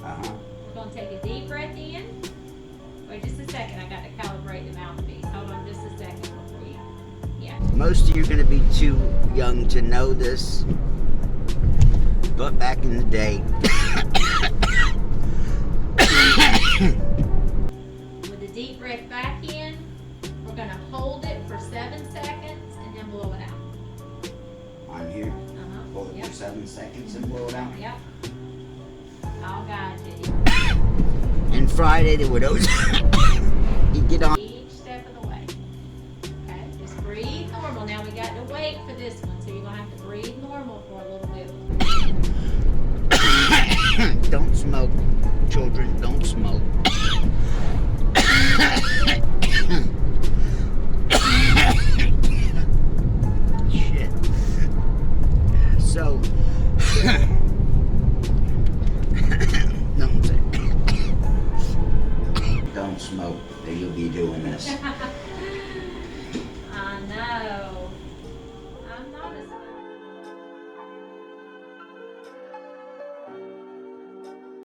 We're going to take a deep breath in. Wait just a second. I got to calibrate the mouthpiece. Hold on just a second before you. Yeah. Most of you are going to be too young to know this, but back in the day, with a deep breath back in, we're going to hold it for 7 seconds and then blow it out. I'm here. Hold it Yep. for 7 seconds and blow it out. Yep. I'll guide you. And Friday they would always you get on. Each step of the way. Okay, just breathe normal. Now we got to wait for this one, so you're going to have to breathe normal for a little bit. Don't smoke, children. Don't smoke. Shit. So.